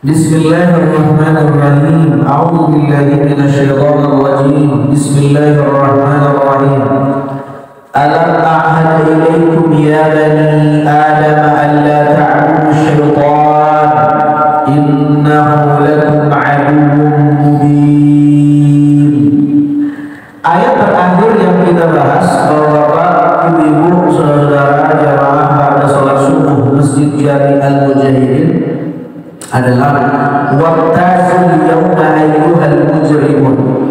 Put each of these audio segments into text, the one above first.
Bismillahirrahmanirrahim. A'udzu billahi minasyaitonir rajim. Bismillahirrahmanirrahim. Alam a'had ilaikum ya bani Adam alla ta'budu syaitan innahu lakum aduwwun mubin. Ayat terakhir yang kita bahas, Bapak, Ibu, saudara-saudara jamaah pada salat subuh Masjid Jami Al-Mujahidin adalah waqtazul yawma ayyuhal mujrimun.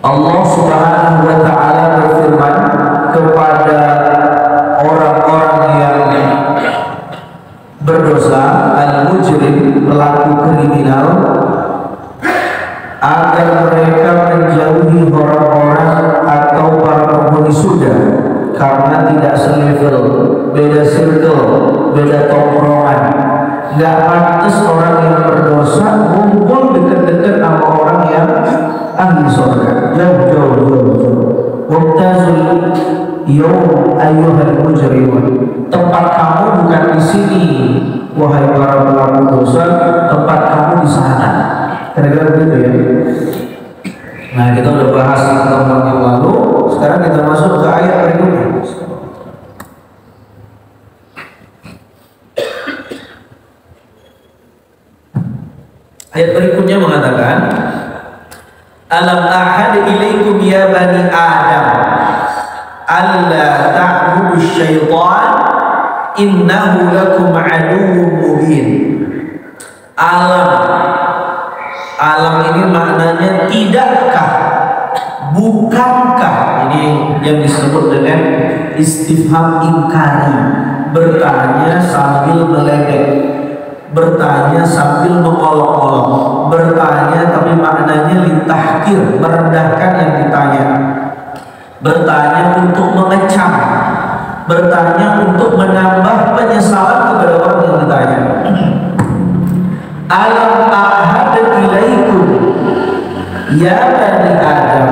Allah Subhanahu wa ta'ala berfirman kepada orang-orang yang berdosa, al-mujrim, pelaku kriminal, agar mereka menjauhi orang-orang atau para penghuni surga karena tidak selevel, beda circle, beda tongkrongan. Gak pantas orang yang berdosa ngumpul dekat-dekat sama orang yang ahli surga. Jauh. Waqtazul yawm ayyuhal mujrimun. Tempat kamu bukan di sini, wahai para pelaku dosa. Tempat kamu di sana. Kira-kira begitu ya. Nah, kita udah bahas pertemuan yang lalu. Sekarang kita masuk ke ayat berikutnya. Ayat berikutnya mengatakan, Alam ahad ilaikum ya bani Adam alla ta'budu syaitan innahu lakum aduwwun mubin. Alam ini maknanya tidakkah, bukankah. Ini yang disebut dengan istifham ingkari, bertanya sambil meledek, bertanya sambil mengolok-olok, bertanya tapi maknanya litahkir, merendahkan yang ditanya, bertanya untuk mengecam, bertanya untuk menambah penyesalan kepada orang yang ditanya. Alam ahad ilaikum ya bani Adam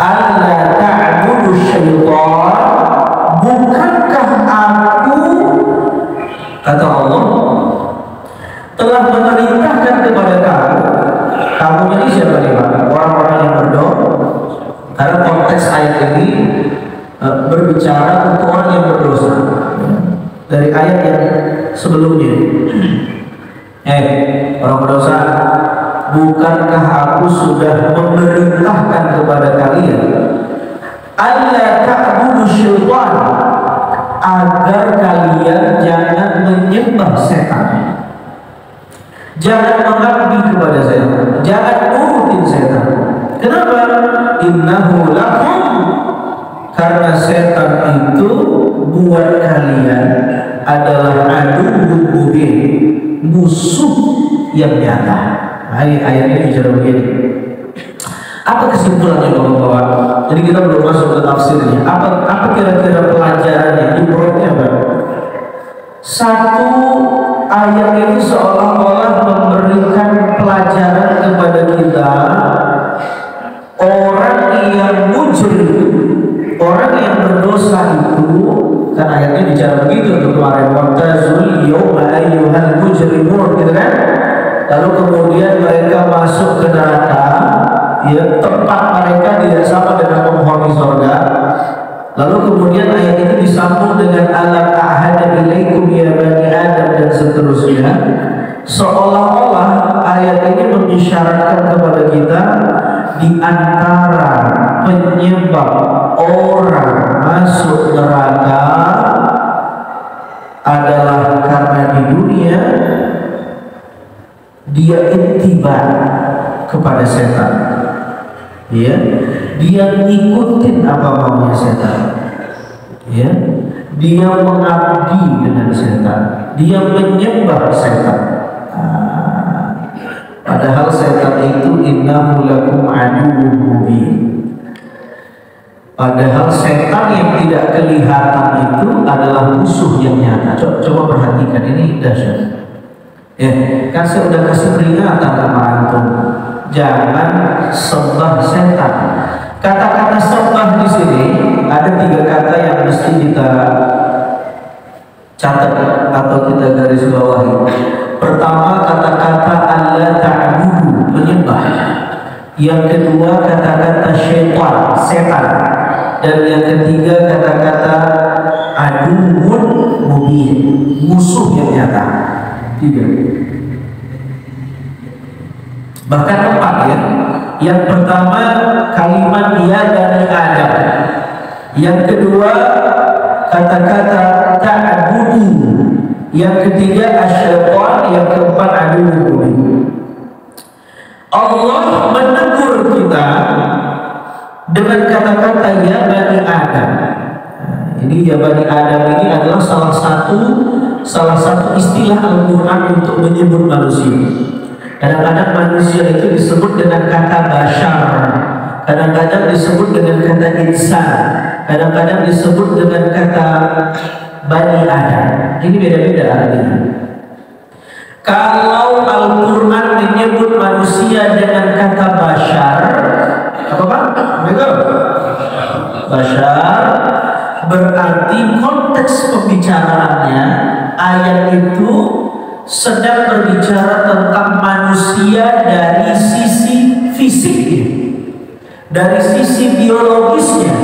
alla ta'budu syaitan, bukankah aku, kata Allah, telah memerintahkan kepada kamu ini siapa nih Pak? Orang-orang yang berdoa. Karena konteks ayat ini berbicara untuk orang yang berdosa. Dari ayat yang sebelumnya, orang berdosa, bukankah aku sudah memerintahkan kepada kalian alla ta'budu syaitan, agar kalian jangan menyembah setan, jangan mengabdi kepada setan, jangan nurutin setan. Kenapa? Innahu lakum, karena setan itu buat kalian adalah aduwwun mubin, musuh yang nyata. Ayat ini bicara begini. Apa kesimpulannya Bapak-bapak? Jadi kita belum masuk ke tafsirnya. Apa kira-kira pelajarannya? Ibrahnya apa? Satu, ayat ini seolah-olah memberikan pelajaran kepada kita, orang yang mujrim, orang yang berdosa itu, kan ayatnya bicara begitu tuh kemarin, waqtazul yawma ayyuhal mujrimun, gitu kan? Lalu kemudian mereka masuk ke neraka, ya, tempat mereka tidak sama dengan penghuni surga. Lalu kemudian ayat ini disambung dengan alam ahad ilaikum ya bani Adam dan seterusnya. Seolah-olah ayat ini mengisyaratkan kepada kita, di antara penyebab orang masuk neraka adalah karena di dunia dia ittiba kepada setan, ya, dia ngikutin apa maunya setan, ya, dia mengabdi dengan setan, dia menyembah setan. Padahal setan itu innahu lakum aduwwun mubin. Padahal setan yang tidak kelihatan itu adalah musuh yang nyata. Coba perhatikan, ini dahsyat. Ya, kan saya udah kasih peringatan sama antum, jangan sembah setan. Kata-kata sembah di sini ada 3 kata yang mesti kita catat atau kita garis bawahi. Pertama, kata-kata Yang kedua kata-kata syaitan, setan. Dan yang ketiga kata-kata aduun mubin, musuh yang nyata. 3. Bahkan 4 ya. Yang pertama kalimat ya Bani Adam. Yang kedua kata-kata ta'budu. Yang ketiga asyaitan. Yang keempat aduun mubin. Allah menegur kita dengan kata-kata ya Bani Adam. Ini ya Bani Adam ini adalah salah satu istilah Al-Quran untuk menyebut manusia. Kadang-kadang manusia itu disebut dengan kata bashar, kadang-kadang disebut dengan kata insan, kadang-kadang disebut dengan kata Bani Adam. Ini beda-beda artinya. Kalau Al-Quran menyebut manusia dengan kata bashar, apa Pak? Bashar, berarti konteks pembicaraannya ayat itu sedang berbicara tentang manusia dari sisi fisiknya, dari sisi biologisnya,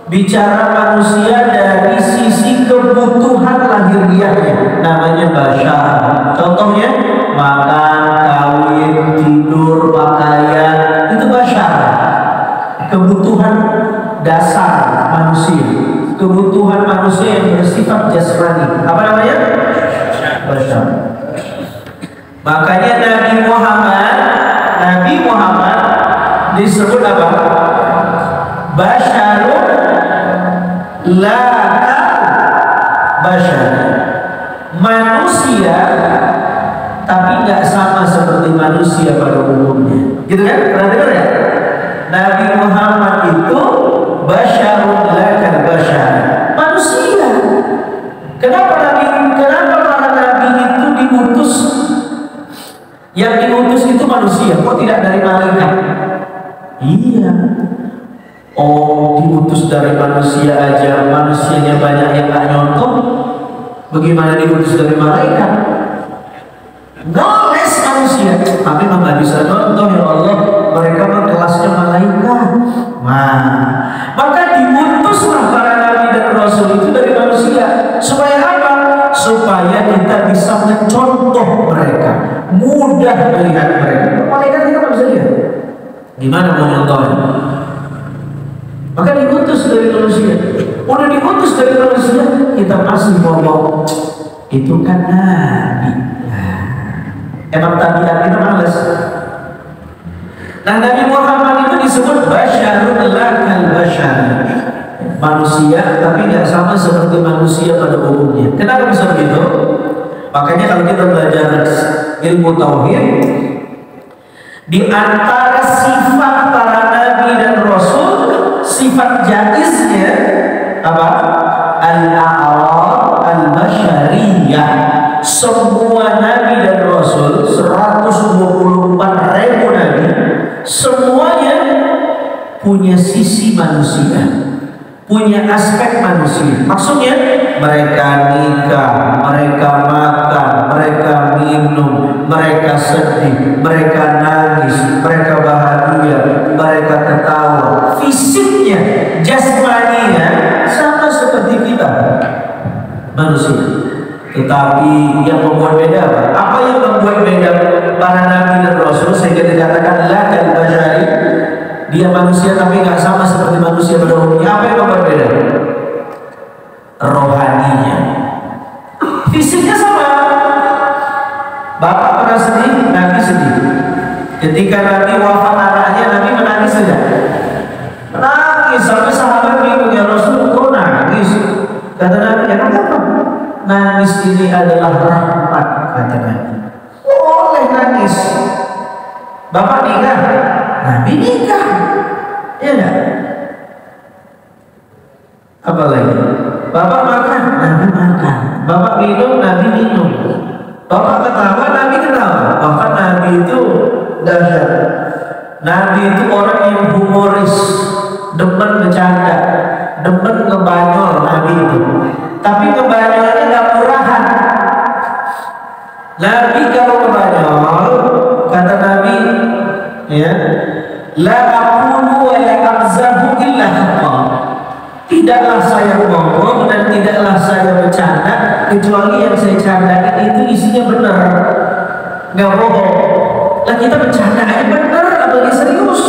bicara manusia dari sisi kebutuhan lahiriahnya, namanya bashar. Contohnya makan, kawin, tidur, pakaian, itu bashar. Kebutuhan dasar manusia, kebutuhan manusia yang bersifat jasmani. Apa namanya? Bashar. Makanya Nabi Muhammad disebut apa? Basyarun la bashar, manusia tapi nggak sama seperti manusia pada umumnya, gitu kan? Pernah dengar ya? Nabi Muhammad itu basyarun la bashar, manusia. Kenapa para nabi itu diutus? Yang diutus itu manusia, kok tidak dari malaikat? Iya. Oh, diutus dari manusia aja, manusianya banyak yang gak nyontoh, bagaimana diutus dari malaikat? Ngeles manusia, tapi memang gak bisa nyontoh ya Allah, mereka mah kelasnya malaikat. Maka diutuslah para nabi dan rasul itu dari manusia. Supaya apa? Supaya kita bisa mencontoh mereka, mudah melihat mereka. Malaikat kita gak bisa lihat, gimana mau nyontohnya? Maka diutus dari manusia. Udah diutus dari manusia, kita masih ngomong itu kan nabi. Emang tabiat kita males. Nah, Nabi Muhammad itu disebut basyarun la bashar, manusia tapi nggak sama seperti manusia pada umumnya. Kenapa bisa begitu? Makanya kalau kita belajar ilmu tauhid, di antara sifat para nabi dan rasul, sifat jaiznya apa? Al-a'rad al-basyariyah. Semua nabi dan rasul 124.000 nabi, semuanya punya sisi manusia, punya aspek manusia. Maksudnya mereka nikah, mereka makan, mereka minum, mereka sedih, mereka nangis, mereka bahagia, mereka ketawa. Fisiknya, jasmaninya sama seperti kita manusia. Tetapi yang membuat beda apa? Apa yang membuat beda para nabi dan rasul sehingga dikatakan la kal bashari, dia manusia tapi nggak sama seperti manusia pada umumnya? Apa yang membuat beda? Rohaninya. Fisiknya sama. Bapak pernah sedih, Nabi sedih. Ketika Nabi wafat anaknya, Nabi menangis saja. Menangis sampai sahabat bingung, ya Rasul kok nangis? Kata Nabi, ya kenapa? Nangis ini adalah rahmat, kata Nabi. Boleh nangis. Bapak nikah, Nabi nikah, ya enggak? Apa lagi? Bapak makan, Nabi makan. Bapak minum, Nabi minum. Bapak ketawa, Nabi ketawa. Bahkan Nabi itu dahsyat. Nabi itu orang yang humoris, demen bercanda, demen ngebanyol. Nabi itu, tapi ngebanyolnya nggak murahan. Nabi kalau ngebanyol, kata Nabi, ya, la aqulu wa la amzahu illa haqqan. Tidaklah saya ngomong dan tidaklah saya bercanda kecuali yang saya candakan itu isinya benar, nggak bohong. Lah kita bercanda aja benar, apalagi serius.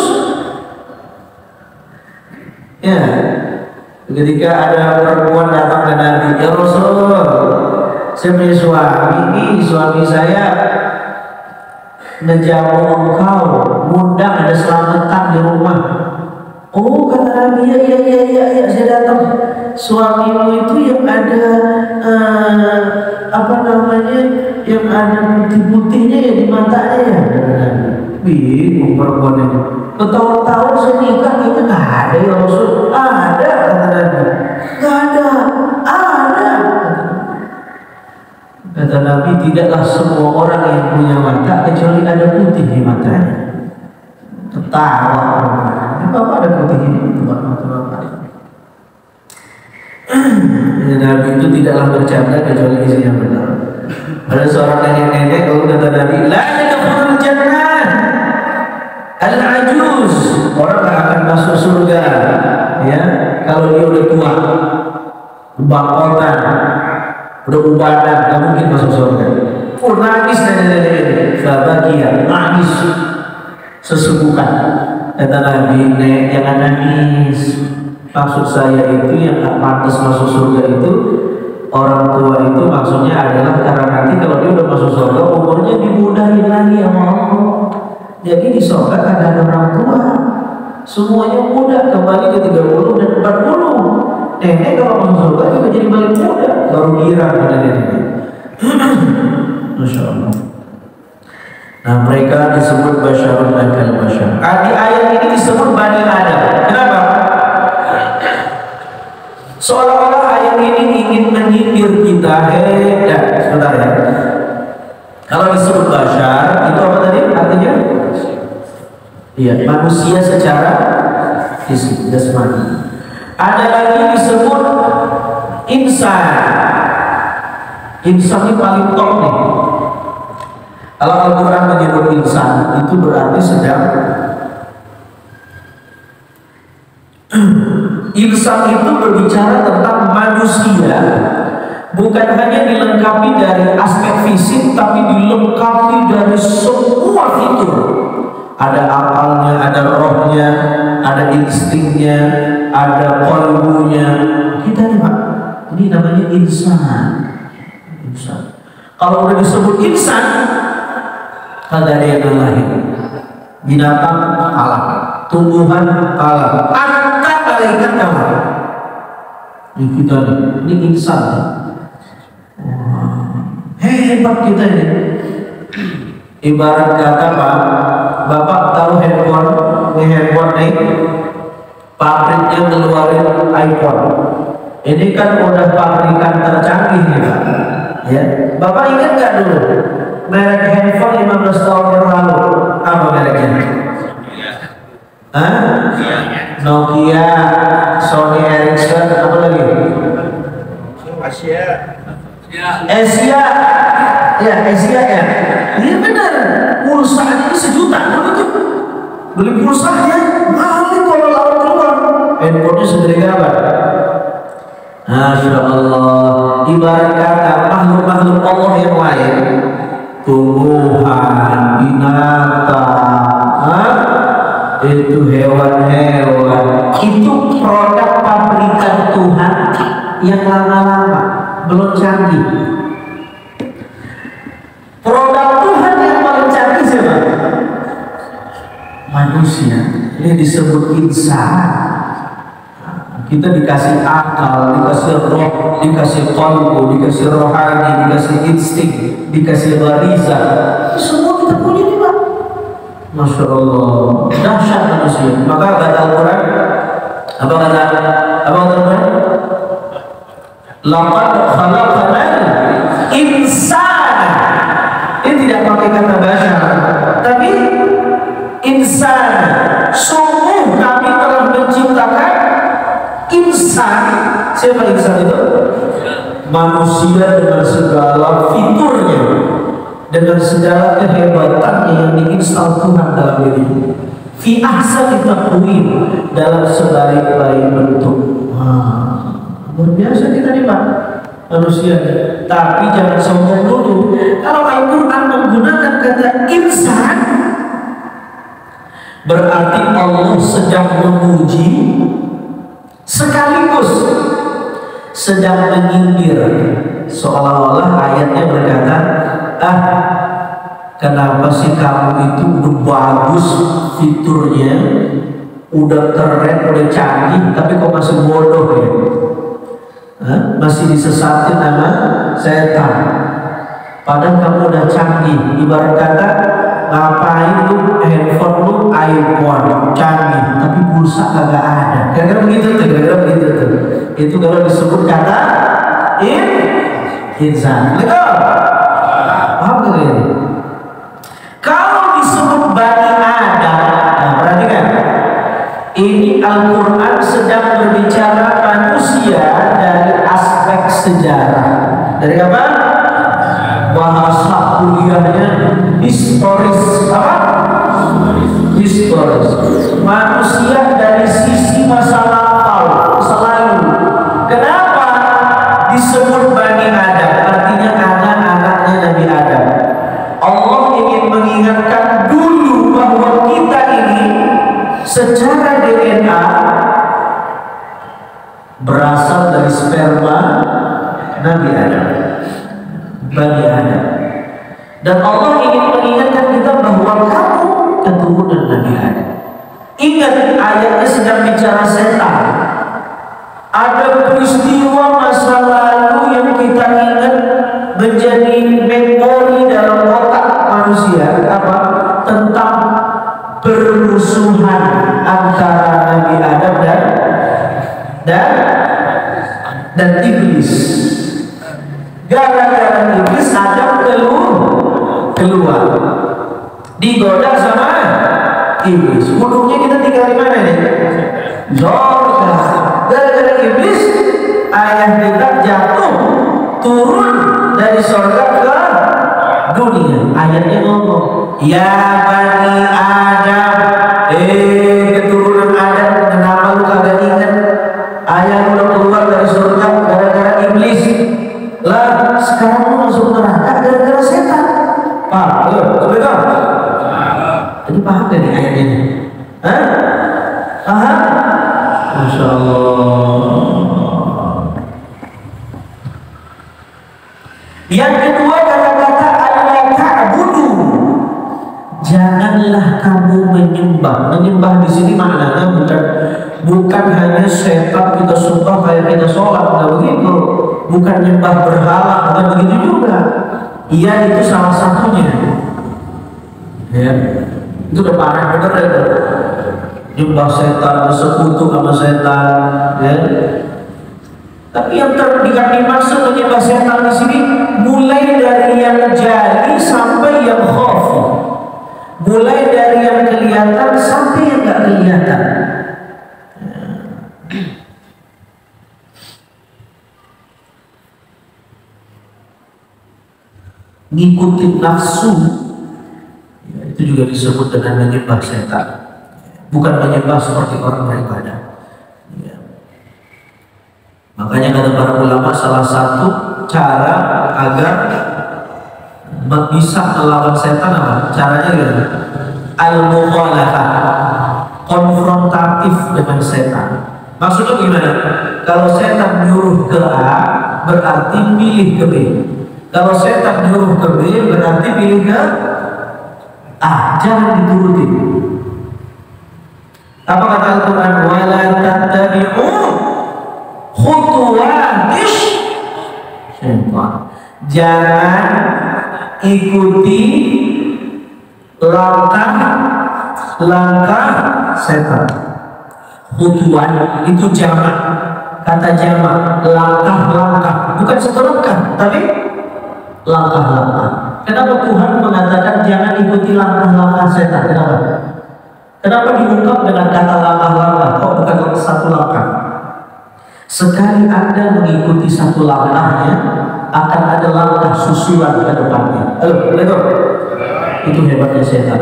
Ya, ketika ada perempuan datang ke Nabi, ya Rasul, saya punya suami saya ngejamu engkau, ngundang ada selamatan di rumah. Oh, kata Nabi, ya, saya datang. Suamimu itu yang ada yang ada putih-putihnya ya di matanya ya. Bingung perempuan ini. Bertahun-tahun saya nikah itu nggak ada ya Rasul. Ada, kata Nabi. Nggak ada. Kata Nabi, tidaklah semua orang yang punya mata kecuali ada putih di matanya. Ketawa. Bapak ada putih ini, Bapak. Nabi itu tidaklah bercanda kecuali isinya benar. Ada seorang nenek-nenek kalau kata Nabi, la yadkhulul jannah al-ajuz, orang tak akan masuk surga ya kalau dia udah tua, bangkotan, udah ubanan, gak mungkin masuk surga. Nangis nenek-nenek, fabakia, nangis sesebukan. Kata Nabi, nek jangan nangis. Maksud saya itu yang tak pantas masuk surga itu orang tua itu maksudnya adalah karena nanti kalau dia udah masuk surga umurnya dimudahin lagi sama Allah. Jadi di surga ada orang tua, semuanya muda kembali ke 30 dan 40. Nenek kalau masuk surga juga jadi balik muda, baru girang pada nenek. Masya Allah. Nah mereka disebut basyarun akal basyar. Di ayat ini disebut Bani Adam. Kenapa? Seolah-olah ayat ini ingin menyindir kita. Sebentar ya. Kalau disebut basyar itu apa tadi? Artinya? Iya, manusia secara fisik, jasmani. Ada lagi disebut insan. Insan ini paling top nih. Kalau Al-Quran menyebut insan itu berarti sedang insan itu berbicara tentang manusia, bukan hanya dilengkapi dari aspek fisik tapi dilengkapi dari semua fitur. Ada akalnya, ada rohnya, ada instingnya, ada qalbunya. Kita nih Pak, ini namanya insan. Kalau udah disebut insan, kagak ada yang lain. Binatang kalah, tumbuhan kalah, anta malaikat kalah. Ini kita ini insan. Hebat kita ini. Ibarat kata Pak, Bapak tahu handphone nih, pabriknya ngeluarin iPhone. Ini kan udah pabrikan tercanggih nih Pak. Ya, Bapak ingat nggak dulu? Merek handphone 15 tahun yang lalu apa mereknya? Nokia, Sony Ericsson, apa lagi? Asia ya. Ini benar. Pulsanya ini 1 juta dulu tuh. Beli pulsanya mahal nih kalau lawan keluar. Handphonenya segede apa? Masya Allah. Ibarat kata makhluk-makhluk Allah yang lain, tumbuhan, binatang, itu hewan-hewan, itu produk pabrikan Tuhan yang lama-lama belum canggih. Produk Tuhan yang paling canggih siapa? Manusia. Ini disebut insan. Kita dikasih akal, dikasih roh, dikasih qalbu, dikasih rohani, dikasih insting, dikasih bariza. Semua kita punya nih Pak. Masya Allah, dahsyat manusia. Maka kata Al-Quran, apa kata Al-Quran? Laqad khalaqnal insana. Ini tidak pakai kata basyar, tapi insan. Sungguh kami telah menciptakan insan. Siapa insan itu? Manusia dengan segala fiturnya, dengan segala kehebatannya yang diinstal Tuhan dalam dirinya. Fi ahsani taqwim, dalam sebaik-baik bentuk. Luar biasa kita nih Pak manusia. Tapi jangan sombong dulu. Kalau Al-Quran menggunakan kata insan, berarti Allah sedang memuji sekaligus sedang menyindir, seolah-olah ayatnya berkata, kenapa sih kamu itu udah bagus fiturnya, udah keren, udah canggih, tapi kok masih bodoh ya? Masih disesatin sama setan. Padahal kamu udah canggih. Ibarat kata, ngapain lu handphone lu iPhone canggih, tapi pulsa kagak ada. Kira-kira begitu tuh. Itu kalau disebut kata insan. Betul? Paham gak ini? Kalau disebut Bani Adam, nah perhatikan, ini Al-Quran sedang berbicara manusia dari aspek sejarah. Dari apa? Bahasa kuliahnya historis. Apa? Historis. Manusia dari sisi masa lampau, masa lalu. Kenapa disebut Bani Adam? Artinya anak-anaknya Nabi Adam. Allah ingin mengingatkan dulu bahwa kita ini secara DNA berasal dari sperma Nabi Adam, Bani Adam. Dan Allah ingin mengingatkan kita bahwa kamu keturunan Nabi Adam. Ingat, ayatnya sedang bicara setan. Ada peristiwa masa lalu yang kita ingat menjadi memori dalam otak manusia, apa? Tentang permusuhan antara Nabi Adam dan iblis. Gara-gara iblis Adam keluar digoda sama iblis. Ujungnya kita tinggal di mana nih? Zorga. Gara-gara iblis ayah kita jatuh turun dari surga ke dunia. Ayatnya ngomong, ya Bani Adam, keturunan Adam, kenapa lu kagak ingat ayah udah keluar dari surga gara-gara iblis? Lah sekarang lu masuk neraka gara-gara setan. Paham? Betul? Jadi paham gak nih ayat ini? Paham? Masya Allah. Yang kedua, kata-kata Allah ta'budu, janganlah kamu menyembah. Menyembah di sini maknanya bukan hanya setan kita sembah kayak kita sholat, nggak begitu. Bukan nyembah berhala, bukan begitu juga. Iya, itu salah satunya. Ya, itu udah parah bener ya. Nyembah setan, bersekutu sama setan, ya. Tapi yang dimaksud menyembah setan di sini mulai dari yang jali sampai yang khafi, mulai dari yang kelihatan sampai yang nggak kelihatan. Ngikutin nafsu, ya, itu juga disebut dengan menyembah setan. Bukan menyembah seperti orang beribadah. Ya. Makanya kata para ulama, salah satu cara agar bisa melawan setan apa? Caranya gimana? Al-mukhalafah, konfrontatif dengan setan. Maksudnya gimana? Kalau setan nyuruh ke A, berarti pilih ke B. Kalau setan nyuruh ke B, berarti pilih ke A. Jangan dituruti. Apa kata Al-Quran? Wala tattabi'u khutuwatis syaitan. Jangan ikuti langkah setan. Khutuwan itu jamak, kata jamak, langkah-langkah, bukan satu langkah, tapi langkah-langkah. Kenapa Tuhan mengatakan jangan ikuti langkah-langkah setan? Kenapa diungkap dengan kata langkah-langkah? Kok bukan satu langkah? Sekali Anda mengikuti satu langkahnya, akan ada langkah susulan ke depannya. Betul? Itu hebatnya setan.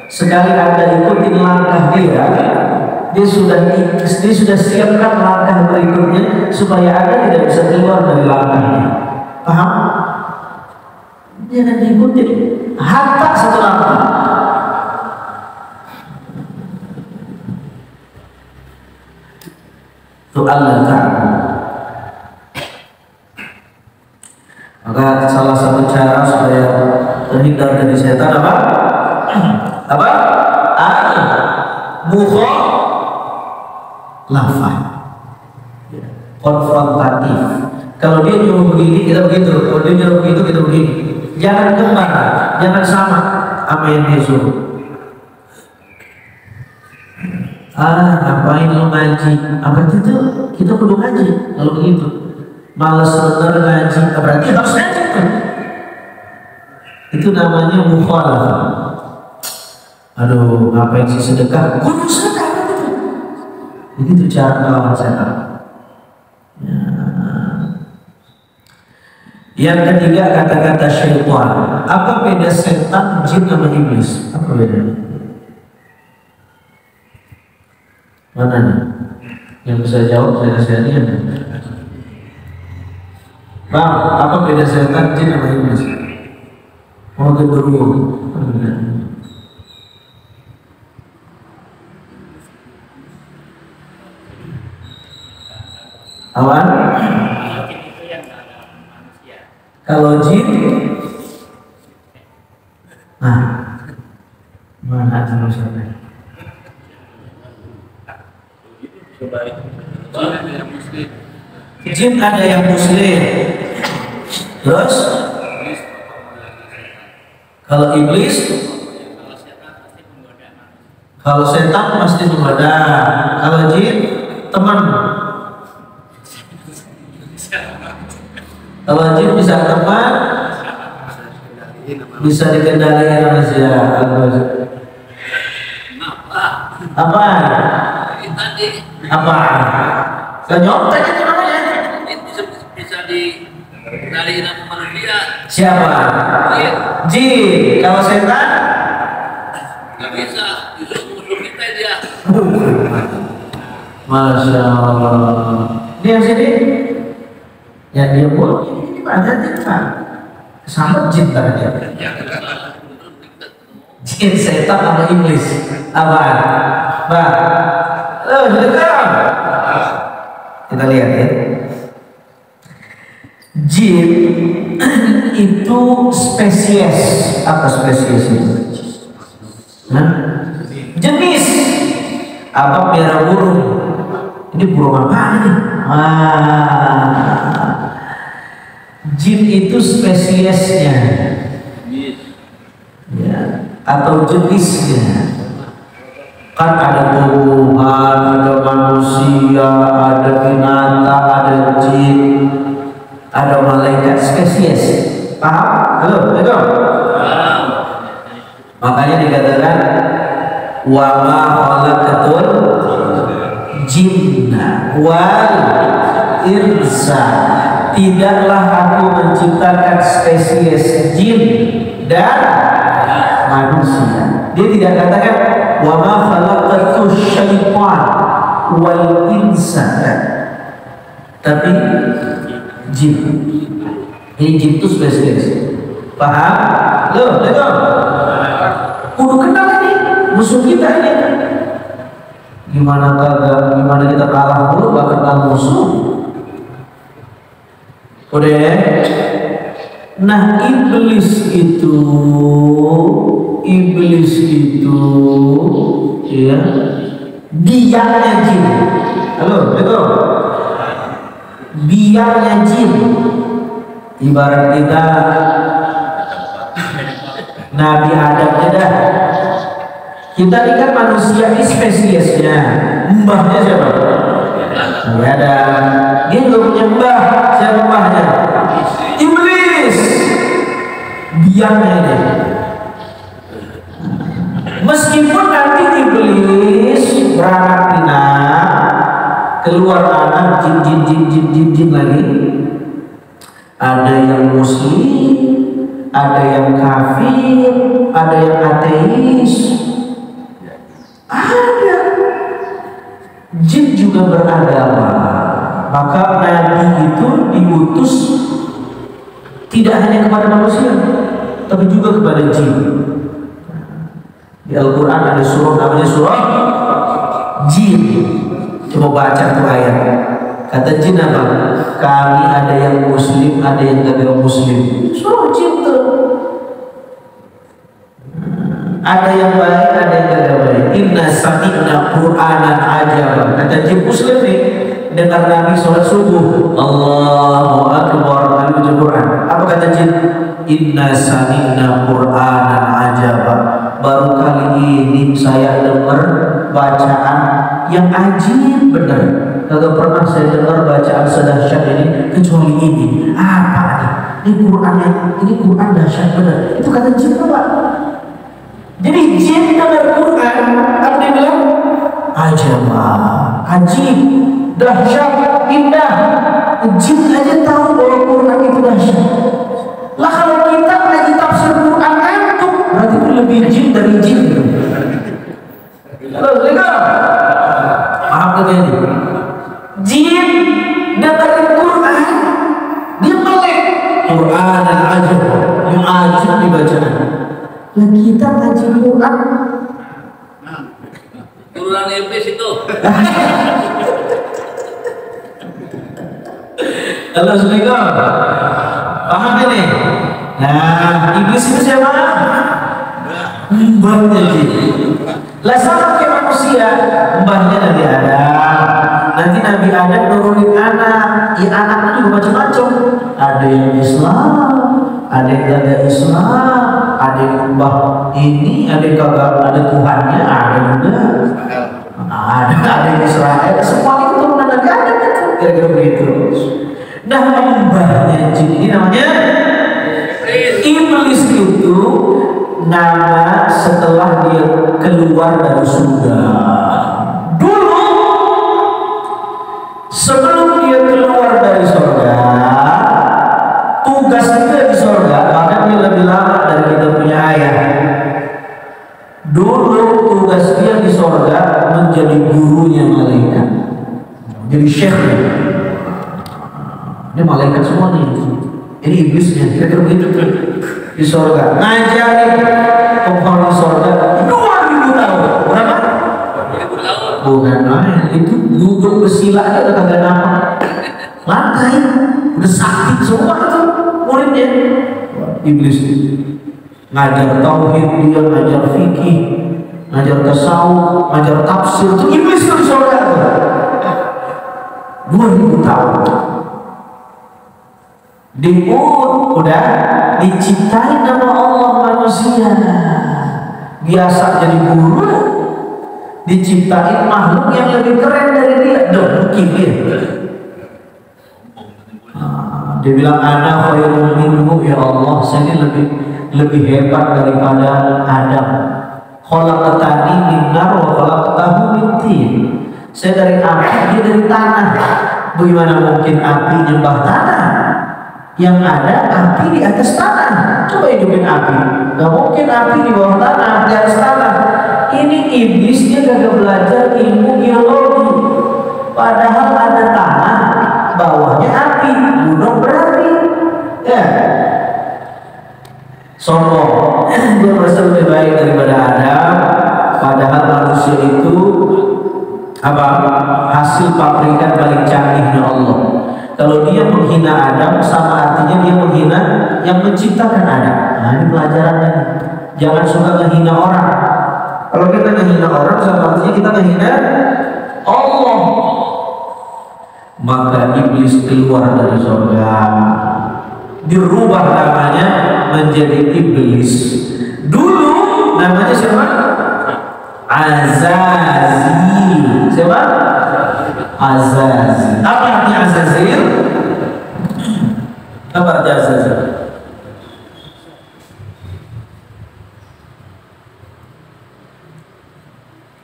Sekali Anda ikutin langkah dia sudah siapkan langkah berikutnya supaya Anda tidak bisa keluar dari langkahnya. Paham? Jangan diikutin, hantar satu langkah. Itu Allah Ta'ala. Maka salah satu cara supaya terhindar dari setan apa? Mukhalafah, konfrontatif. Kalau dia nyuruh begini, kita begitu. Kalau dia nyuruh begitu, kita begini. Jangan kembar, jangan sama apa yang dia suruh. Ngapain lo ngaji? Apa itu? Kita kudu ngaji. Kalau begitu, malas bener ngaji, berarti harus ngaji. Itu namanya mukhalafah. Aduh, ngapain sih sedekah? Kudu sedekah gitu. Begitu cara melawan setan. Ya. Yang ketiga, kata-kata syaitan. Apa beda setan, jin sama iblis? Apa bedanya? Mana nih? Yang bisa jawab saya kasih hadiah. Bang, apa beda setan, jin sama iblis? Oh, kedua. Awan? Kalau jin, mana manusianya? Jin ada yang muslim. Terus kalau iblis, kalau setan pasti menggoda. Kalau jin teman. Kalau jin bisa teman, bisa dikendalikan manusia. Apa? Apa? Kenyontek itu namanya. Bisa dikendalikan sama manusia. Siapa? Jin. Kalau setan? Nggak bisa. Justru musuh kita dia. Masya Allah. Ini yang sini? Ya dia pun ini ada kita sama jin tadi. Jin, setan sama iblis. Apa? Kita lihat ya. Jin itu spesies. Apa spesies itu? Jenis. Apa piara burung? Ini burung apa nih? Jin itu spesiesnya, ya, atau jenisnya. Kan ada tumbuhan, ada manusia, ada binatang, ada jin, ada malaikat, spesies. Paham? Halo, makanya dikatakan wa ma khalaqatul jinna wal insa. Tidaklah aku menciptakan spesies jin dan manusia. Dia tidak katakan wa ma khalaqatus syaitan wal insa, tapi jin. Ini jin itu spesies. Paham? Loh, kudu kenal ini musuh kita ini. Gimana kita kalah dulu bakal kenal musuh. Udah. Nah, iblis itu ya biangnya jin. Halo, betul. Biangnya jin. Ibarat kita Nabi Adam dah. Kita ini kan manusia, ini spesiesnya. Mbahnya siapa? Nabi Adam. Dia juga punya mbah. Siapa mbahnya? Iblis. Biangnya ini. Meskipun nanti iblis beranak pinak, keluar anak jin lagi, ada Ada yang muslim, ada yang kafir, ada yang ateis. Ada. Jin juga beragama. Maka Nabi itu diutus tidak hanya kepada manusia, tapi juga kepada jin. Di Al-Quran ada surah namanya surah Jin. Coba baca tuh ayat. Kata jin apa? Kami ada yang muslim, ada yang tidak muslim. Surah Jin tuh. Ada yang baik, ada yang tidak baik. Inna sami'na Qur'anan ajaban. Kata jin muslim nih, dengar Nabi sholat subuh, Allahu Akbar, Nabi baca Quran. Apa kata jin? Inna sami'na Qur'anan ajaban. Baru kali ini saya dengar bacaan yang ajib benar. Kagak pernah saya dengar bacaan sedahsyat ini kecuali ini. Apa nih? Ini Quran dahsyat benar. Itu kata jin apa? Jadi jin dengar Quran, apa dia bilang? Ajab, ajib, dahsyat, indah. Jin aja tahu bahwa Quran itu dahsyat. Lah kalau kita lagi tafsir Quran ngantuk, berarti itu lebih jin dari jin. Halo, dengar? Paham gak ini? Jin dengerin Quran, dia melek. Quran dan ajab, yang ajib dibacaan. Lah kita ngaji Quran, Turunan iblis itu. Halo, Assalamualaikum. Paham ini? Nah, iblis itu siapa? Mbahnya jin. Lah sama kayak manusia, mbahnya Nabi Adam. Nanti Nabi Adam nurunin anak. Ya anaknya juga macam-macam. Ada yang Islam, ada yang tidak Islam, ada yang mbah ini, ada yang kagak, ada Tuhannya, ada juga. Ada yang Israel. Semua itu turunan Nabi Adam itu. Kira-kira begitu. Nah, mbahnya jin ini namanya iblis. Itu nama setelah dia keluar dari surga. Dulu sebelum dia keluar dari surga, tugas dia di surga, maka dia lebih lama dari kita punya ayah. Dulu tugas dia di surga menjadi gurunya malaikat, jadi syekhnya. Ini malaikat semua nih. Ini iblisnya, kira-kira begitu kan? Di surga ngajarin penghuni surga 2000 tahun. Berapa? 2000 tahun. Bukan main, itu duduk bersila aja udah kagak nama. Lantai udah sakit semua itu muridnya. Iblis ngajar tauhid, dia ngajar fikih, ngajar tasawuf, ngajar tafsir. Itu iblis tuh di surga tuh. 2000 tahun. Udah diciptain nama Allah manusia, biasa jadi guru, diciptain makhluk yang lebih keren dari dia. Mungkin dia. Dia bilang ana khairun minhu, ya Allah, saya ini lebih hebat daripada Adam. Khalaqtani min nar wa khalaqtahu min tin. Saya dari api, dia dari tanah. Bagaimana mungkin api nyembah tanah? Yang ada api di atas tanah. Coba hidupin api. Gak mungkin api di bawah tanah, di atas tanah. Ini iblis, dia gak belajar ilmu geologi. Padahal ada tanah, bawahnya api, gunung berapi. Ya. Sombong. Dia merasa lebih baik daripada Adam. Padahal manusia itu apa? Hasil pabrikan paling canggihnya Allah. Kalau dia menghina Adam, sama artinya dia menghina yang menciptakan Adam. Nah, ini pelajarannya. Jangan suka menghina orang. Kalau kita menghina orang, sama artinya kita menghina Allah. Maka iblis keluar dari surga, dirubah namanya menjadi iblis. Dulu namanya siapa? Azazil. Siapa? Azazil. Apa artinya Azazil? Apa artinya Azazil?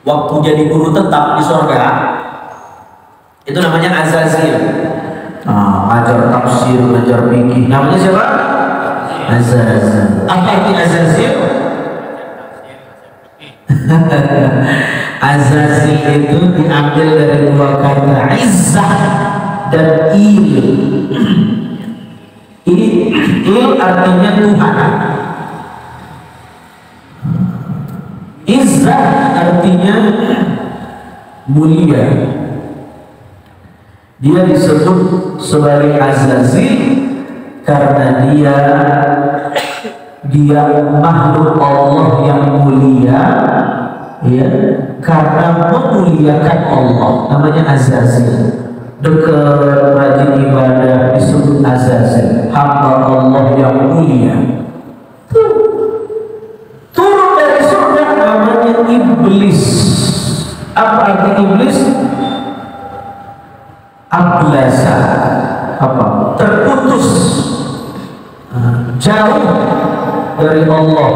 Waktu jadi guru tetap di surga, itu namanya Azazil. Ngajar tafsir, tafsir, belajar fikih. Namanya siapa? Azazil. Apa arti Azazil? Azazil itu diambil dari dua kata, izzah dan il. Il artinya Tuhan. Izzah artinya mulia. Dia disebut sebagai Azazil karena dia makhluk Allah yang mulia, ya, karena memuliakan Allah. Namanya Azazil. Dekat rajin ibadah disebut Azazil, hamba Allah yang mulia. Turun dari surga namanya iblis. Apa arti iblis? Ablasa, apa? Terputus, jauh dari Allah,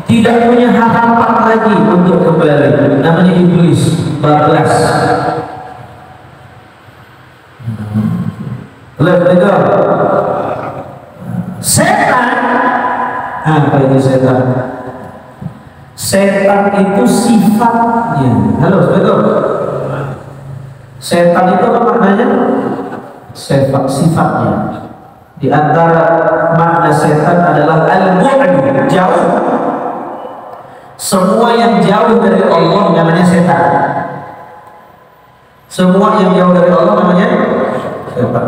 tidak punya harapan lagi untuk kembali. Namanya iblis, bablas. Lihat, setan. Apa itu setan? Setan itu sifatnya. Halo, betul. Setan itu apa maknanya? Sifatnya. Di antara makna setan adalah al-bu'd, jauh. Semua yang jauh dari Allah namanya setan. Semua yang jauh dari Allah namanya setan.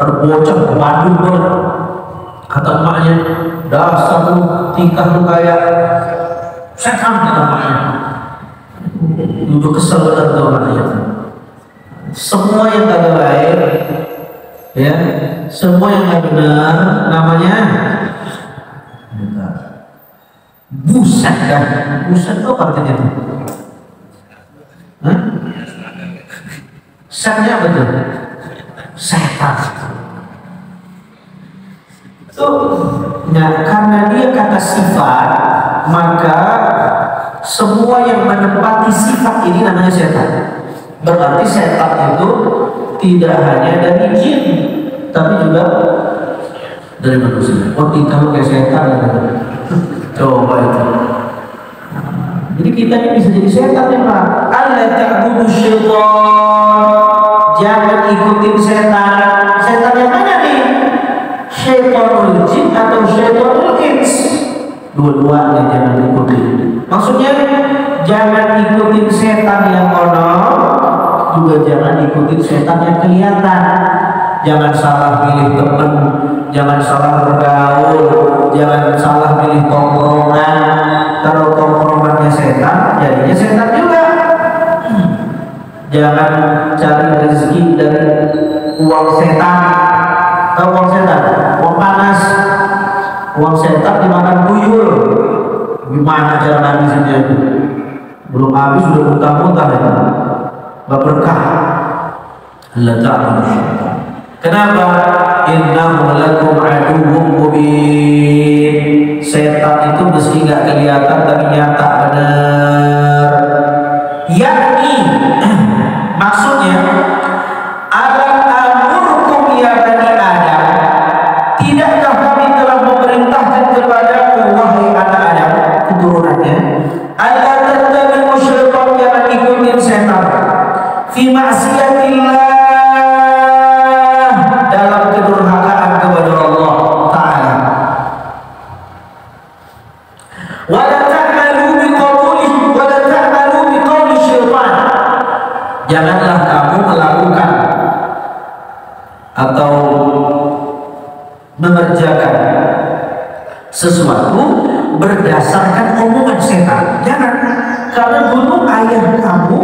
Bocah bandung banget, kata emaknya, dasar lu tingkah lu kayak setan, kata emaknya. Udah kesel banget tuh emaknya. Semua yang kagak baik, ya, semua yang nggak benar namanya buset kan? Buset itu apa artinya tuh? Setnya apa tuh? Setan. Nah, karena dia kata sifat, maka semua yang menempati sifat ini namanya setan. Berarti setan itu tidak hanya dari jin, tapi juga dari manusia. Oh, kita kayak setan gitu. Coba itu. Jadi kita ini bisa jadi setan ya Pak. Allah ta'budu syaitan. Jangan ikutin setan. Setan yang mana nih? Syaitanul jin atau syaitanul ins? Dua-duanya jangan ikutin. Maksudnya jangan ikutin setan yang konon, juga jangan ikutin setan yang kelihatan. Jangan salah pilih teman, jangan salah bergaul, jangan salah pilih tongkrongan. Kalau tongkrongannya setan, jadinya setan juga. Jangan cari rezeki dari uang setan. Tahu uang setan? Uang panas. Uang setan dimakan tuyul. Gimana cara ngabisinnya itu? Belum habis sudah muntah-muntah ya. Gak berkah. Allah ta'ala. Kenapa? Innahu lakum aduwwum mubin. Setan itu meski gak kelihatan tapi nyata benar. Yakni maksudnya alam amurkum ya bani Adam, tidakkah kami telah memerintahkan kepadamu wahai anak Adam, keturunannya, alla tattabi'u syaitan, jangan ikutin setan fi ma'siyatillah, dalam kedurhakaan kepada Allah Ta'ala. Wala ta'malu biqawli syaitan, janganlah kamu melakukan atau mengerjakan sesuatu berdasarkan omongan setan. Jangan, karena dulu ayah kamu,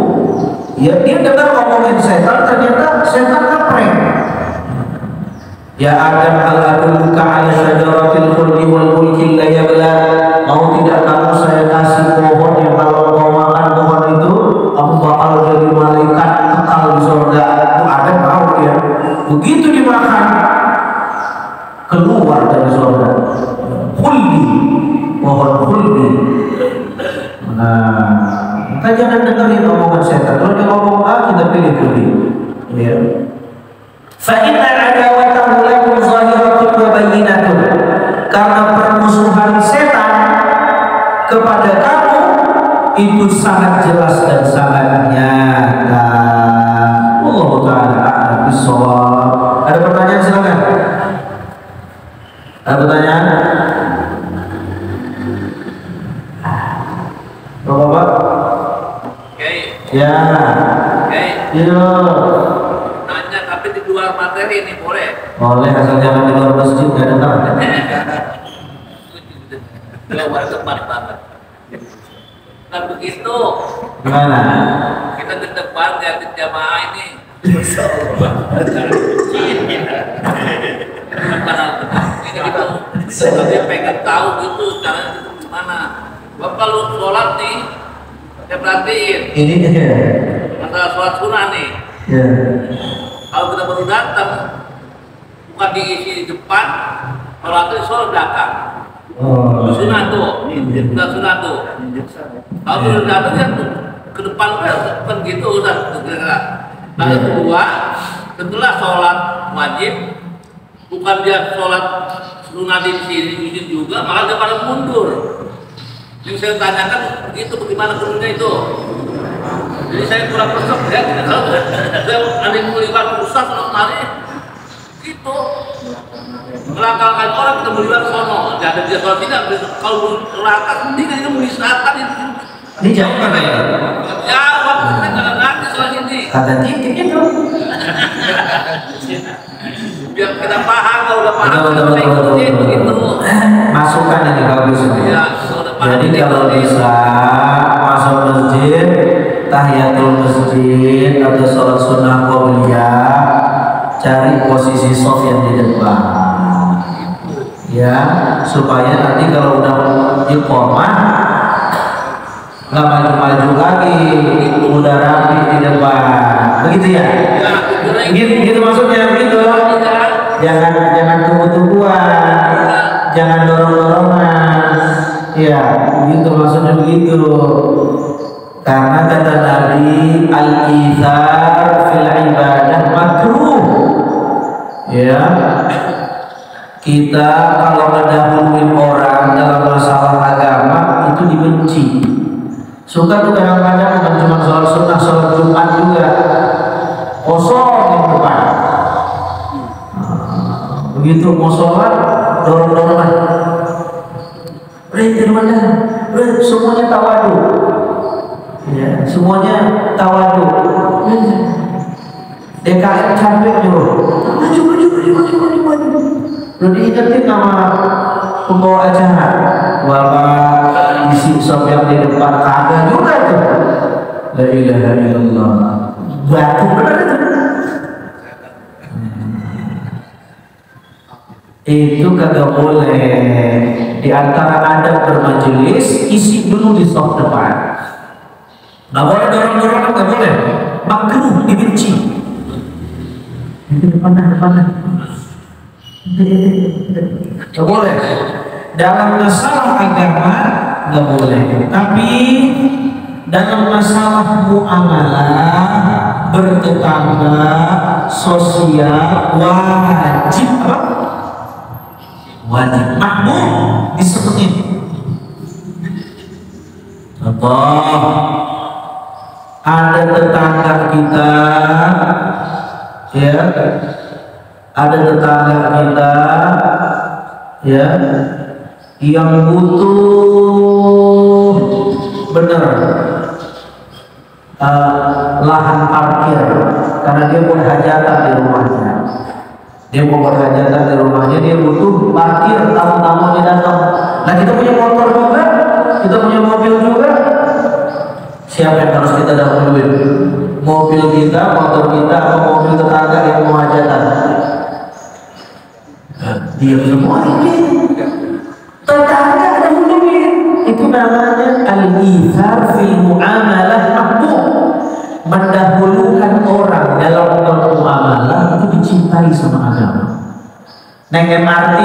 ya, dia dengar omongan setan, ternyata setan ngeprank. Ya Adam, hal adulluka ala syajaratil khuldi wal mulki la yabla. Mau tidak kamu saya kasih pohon yang kalau kau makan pohon itu kamu bakal jadi malaikat kekal di surga. Itu Adam mau ya. Begitu dimakan keluar dari surga. Khuldi, pohon khuldi. Nah, kita jangan dengerin omongan setan. Kalau dia ngomong A, kita pilih khuldi. Ya. Fa inna adawatahu lakum zahiratun wa bayyinatun. Karena permusuhan setan kepada kamu itu sangat jelas dan sangat nyata. Allah Ta'ala a'lam bishawab. Ada pertanyaan silakan. Ada pertanyaan? Bapak? Oke. Ya. Oke. Iya. Nanya tapi di luar materi ini boleh. Boleh asal jangan di luar masjid nggak ada tamu. Luar tepat banget. Nah begitu. Gimana? Kita ke depan lihat jamaah ini. Ini kita saya pengen tahu gitu caranya itu gimana. Bapak kalau sholat nih, saya perhatiin. Ini ya. Masalah sholat sunnah nih. Ya. Kalau kita baru datang, bukan diisi di depan, sholat itu sholat belakang. Oh. Sunnah tuh, sudah sunnah tuh. Kalau baru datang ya ke depan kan gitu udah. Nah yang kedua, setelah sholat wajib, bukan dia sholat sunnah di sini juga, malah dia pada mundur. Yang saya tanyakan begitu, bagaimana kemudian itu? Jadi saya kurang resep ya. Kalau saya ada yang melibat pusat sama hari, gitu. Melangkahkan orang kita melibat sono. Jadi dia sholat tidak, kalau melangkah tidak itu memisahkan itu. Ini jauh kan ya? Jawab, saya nggak ngerti soal ini. Kata titik itu. Biar kita paham, kalau udah paham, Betul. begitu. Masukan ini bagus ini. Ya, kalau udah paham, Jadi kalau bisa masuk masjid, tahiyatul masjid atau sholat sunnah qabliyah, cari posisi shaf yang di depan. Ya, supaya nanti kalau udah iqamah nggak maju-maju lagi, udah rapi di depan. Begitu ya? Gitu maksudnya begitu. Jangan tunggu-tungguan, jangan dorong-dorongan. Ya, begitu maksudnya begitu. Karena kata Nabi, al-ithar fil ibadah makruh. Ya, kita kalau mendahului orang dalam masalah agama itu dibenci. Suka tuh kadang-kadang bukan cuma soal sunnah, soal Jumat juga kosong yang depan. Begitu mau sholat, dorong-dorongan. Dari mana? Semuanya tawadu. Ya, semuanya tawadu. DKM capek nyuruh. Maju. Udah diingetin sama pembawa acara. Bapak isi sop yang di depan kagak juga tuh. La ilaha illallah. Batu benar itu. Itu kagak boleh. Di antara adab bermajelis, isi dulu di sop depan. Nggak boleh dorong-dorong, nggak boleh. Makruh, dibenci. Itu depan. Nggak boleh. Dalam masalah agama nggak boleh. Tapi dalam masalah muamalah, bertetangga, sosial, wajib apa? Wajib makmum disebutin. Contoh, ada tetangga kita, ya, ada tetangga kita, ya, yang butuh bener lahan parkir karena dia buat hajatan di rumahnya. Dia mau berhajatan di rumahnya, dia butuh parkir, tamu-tamunya datang. Nah kita punya motor juga, kita punya mobil juga. Siapa yang harus kita dahului? Mobil kita, motor kita, atau mobil tetangga yang mau hajatan? Dia semua ini tetangga dahului. Itu namanya al-ithar fil muamalah makmum. Mendahulukan orang dalam bermuamalah itu dicintai sama agama. Naik MRT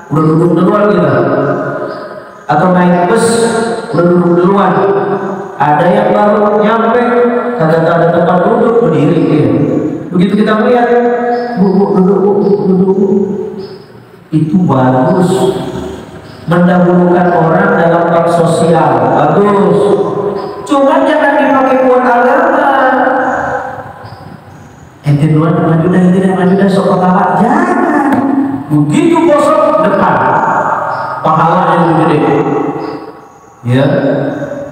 udah duduk duluan kita, atau naik bus udah duduk duluan. Ada yang baru nyampe kagak ada tempat duduk, berdiri dia. Begitu kita melihat, bu, duduk. Itu bagus. Mendahulukan orang dalam bab sosial, bagus. Cuma jangan dipakai buat agama. Ente duluan maju dah sok ketawa, jangan. Begitu kosong depan, pahalanya lebih gede. Ya,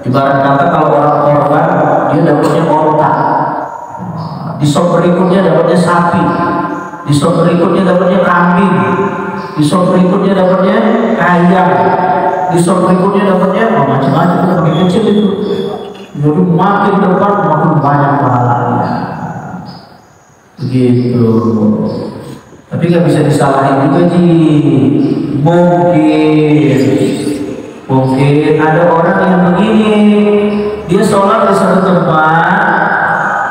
ibarat kata kalau orang korban dia dapatnya onta, di sop berikutnya dapatnya sapi, di sop berikutnya dapatnya kambing, di sop berikutnya dapatnya ayam, di sop berikutnya dapatnya macam-macam, itu pakai kecil itu. Jadi makin depan makin banyak pahalanya. Begitu. Tapi nggak bisa disalahin juga mungkin ada orang yang begini, dia sholat di satu tempat,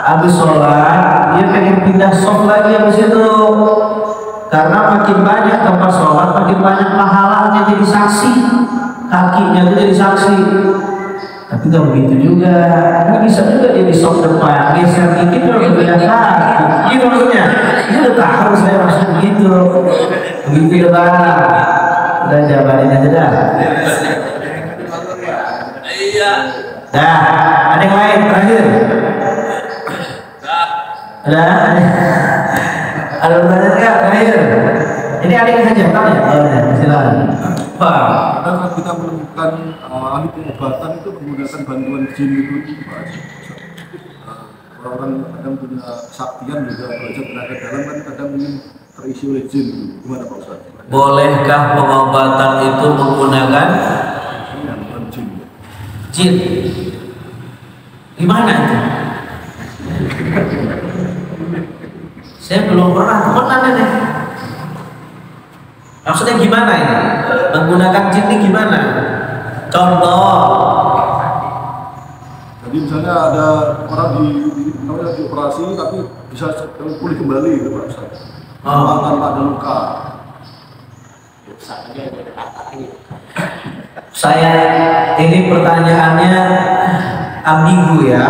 habis sholat dia pengen pindah soft lagi habis itu, karena makin banyak tempat sholat makin banyak pahalanya jadi saksi, kakinya itu jadi saksi. Tapi nggak begitu juga, ini bisa juga jadi soft depan, geser dikit udah pindah kaki, gitu maksudnya. Ini udah tahu saya maksud begitu, begitu ya bang. Udah jawabannya aja dah. Iya. Dah, ada yang lain terakhir? Ada? Ada pertanyaan nggak terakhir? Ini ada yang saja tanya? Silakan. Pak, kadang kita menemukan ahli pengobatan itu menggunakan bantuan jin itu, Pak. Orang-orang kadang punya kesaktian juga belajar tenaga dalam kan kadang ingin terisi oleh jin. Gimana Pak Ustaz? Bolehkah pengobatan itu menggunakan Jin. jin? Gimana itu? Saya belum pernah deh. Maksudnya gimana ini? Menggunakan jin ini gimana? Contoh. Jadi misalnya ada orang di operasi tapi bisa pulih kembali gitu Pak Ustaz. Tanpa ada luka. Saya ini pertanyaannya ambigu ya.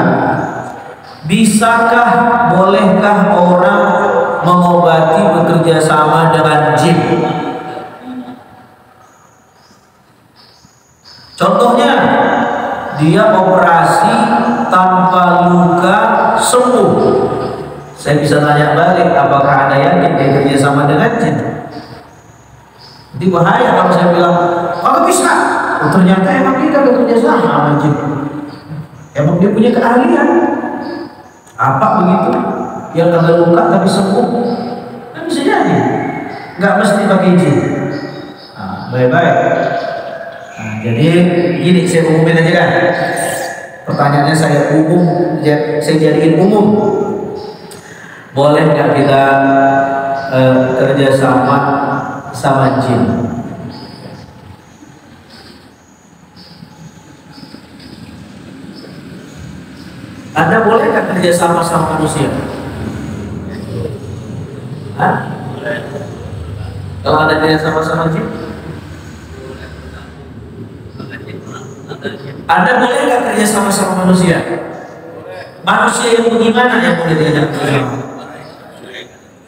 Bisakah, bolehkah orang mengobati bekerja sama dengan jin? Contohnya, dia operasi tanpa luka sembuh. Saya bisa tanya balik, apakah ada yang dia kerja sama dengan jin? Jadi bahaya kalau saya bilang, kalau bisa. Oh, ternyata emang dia kagak kerja sama sama jin. Emang dia punya keahlian. Apa begitu? Yang kagak luka tapi sembuh. Kan bisa jadi. Nggak mesti pakai jin. Nah, baik-baik. Nah, jadi gini, saya umumin aja kan. Pertanyaannya saya jadiin umum. Boleh nggak kita kerja sama jin? Anda boleh nggak kerja sama manusia? Hah? Kalau Anda kerja sama jin? Anda boleh nggak kerja sama manusia? Manusia yang bagaimana yang boleh diajak kerja?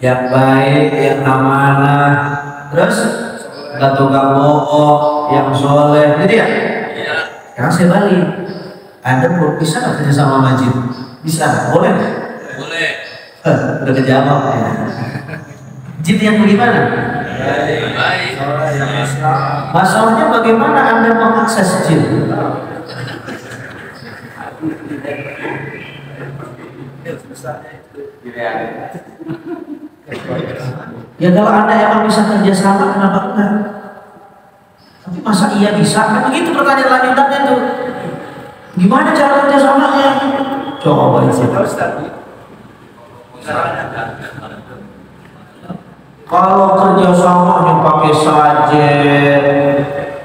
Yang baik, yang amanah, terus nggak tukang bohong, yang soleh, gitu ya? Sekarang saya balik. Anda bisa nggak kerja sama jin? Bisa, boleh? Boleh. Udah kejawab ya. Jin yang bagaimana? Baik. Masalahnya bagaimana Anda mengakses jin? Ya kalau Anda emang bisa kerja sama, kenapa enggak? Tapi masa iya bisa? Kan begitu pertanyaan lanjutannya tuh. Gimana cara kerja samanya? Coba itu. Kalau kerja samanya pakai sajen,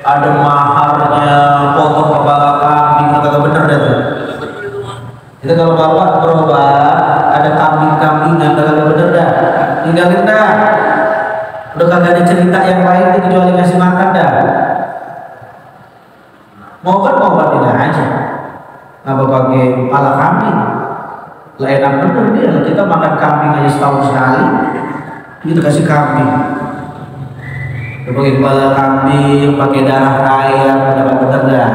ada maharnya, potong kepala kambing, kagak bener dah tuh. Itu kalau bapak berobat, ada kambing-kambingan, kagak bener dah. Tinggalin dah. Udah kagak ada cerita yang lain tuh kecuali ngasih makan dah. Mau obat tidak aja. Apa pakai kepala kambing? Lah enak bener dia, kita makan kambing aja setahun sekali, kita kasih kambing. Pakai kepala kambing, pakai darah ayam, dapat bener dah.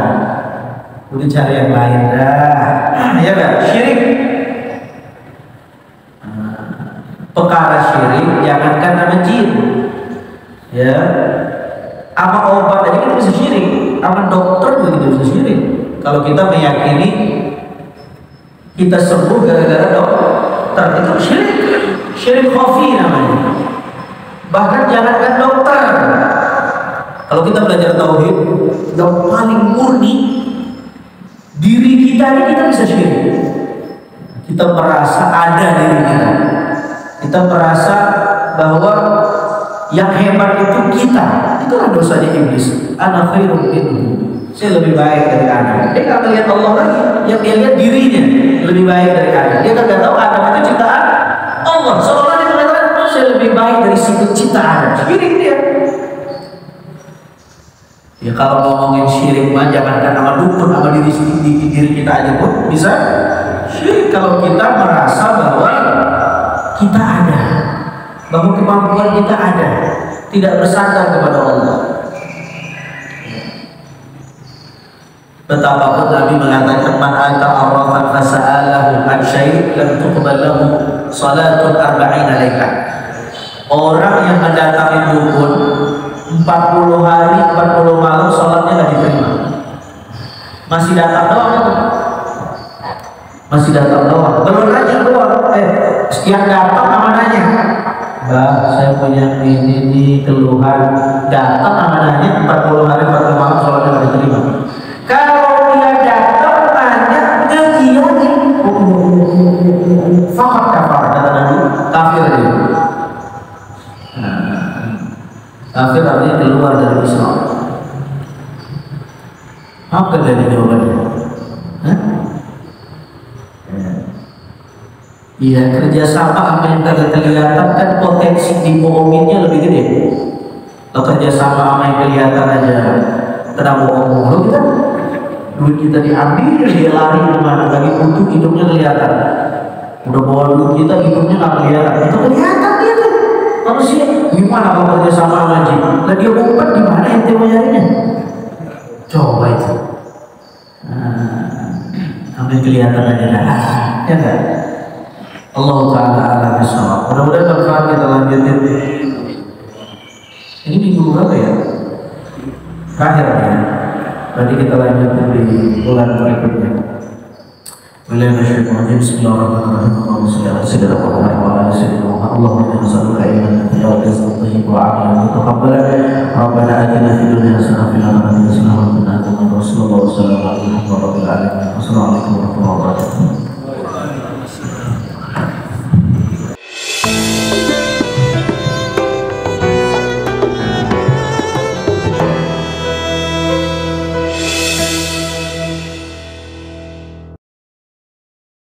Udah cari yang lain dah, ya kan? Syirik. Perkara syirik, jangankan nama jin, ya. Sama obat aja kita bisa syirik, sama dokter juga kita bisa syirik. Kalau kita meyakini kita sembuh gara-gara dokter, itu syirik, syirik khafi namanya. Bahkan jangankan dokter, kalau kita belajar tauhid yang paling murni, diri kita ini kita bisa syirik. Kita merasa ada diri kita merasa bahwa yang hebat itu kita. Itulah dosanya iblis. Ana khairun minhu, saya lebih baik dari Adam. Dia nggak melihat Allah lagi, yang dia lihat dirinya lebih baik dari Adam. Dia nggak tahu Adam itu ciptaan Allah. Seolah dia mengatakan saya lebih baik dari si pencipta Adam. Syirik dia. Ya kalau ngomongin syirik mah jangankan sama dukun, sama diri kita aja pun bisa syirik kalau kita merasa bahwa kita ada, bahwa kemampuan kita ada, tidak bersandar kepada Allah. Betapapun Nabi mengatakan man ata arrafan fasa'alahu an syai' lam tuqbal lahu salatun 40 laila. Orang yang mendatangi dukun 40 hari 40 malam salatnya tidak diterima. Masih datang doang. Masih datang doang. Belum aja doang. Yang datang sama nanya, Mbak, saya punya ini keluhan. Datang sama nanya 40 hari 40 malam salatnya tidak diterima. Kalau dia datang nanya ngeyakini, fakat kafar, kata Nabi, kafir dia. Kafir artinya keluar dari Islam. Apa dari jawabannya? Iya, kerjasama apa yang kelihatan kan potensi dibohonginnya lebih gede. Kalau kerjasama sama yang kelihatan aja kena bohong lo kita, duit kita diambil, dia lari kemana lagi, untuk hidupnya kelihatan. Udah bawa duit kita, hidupnya nggak kelihatan. Itu kelihatan dia tuh manusia. Gimana kalau kerjasama sama jin? Lah dia ngumpet di mana ente mau nyarinya? Coba itu. Apa yang kelihatan aja dah, ya kan? Allah Ta'ala alam bisawab. Mudah-mudahan bermanfaat. Kita lanjutin. Ini minggu berapa ya? Terakhir ya. Berarti kita lanjutin di bulan berikutnya. Bismillahirrahmanirrahim. Bismillahirrahmanirrahim. Allahumma shalli ala sayyidina Muhammad wa ala sayyidina Muhammad. Allahumma nas'aluka ilman nafi'an wa rizqan thayyiban wa 'amalan mutaqabbalan. Rabbana atina fid dunya hasanah wa fil akhirati hasanah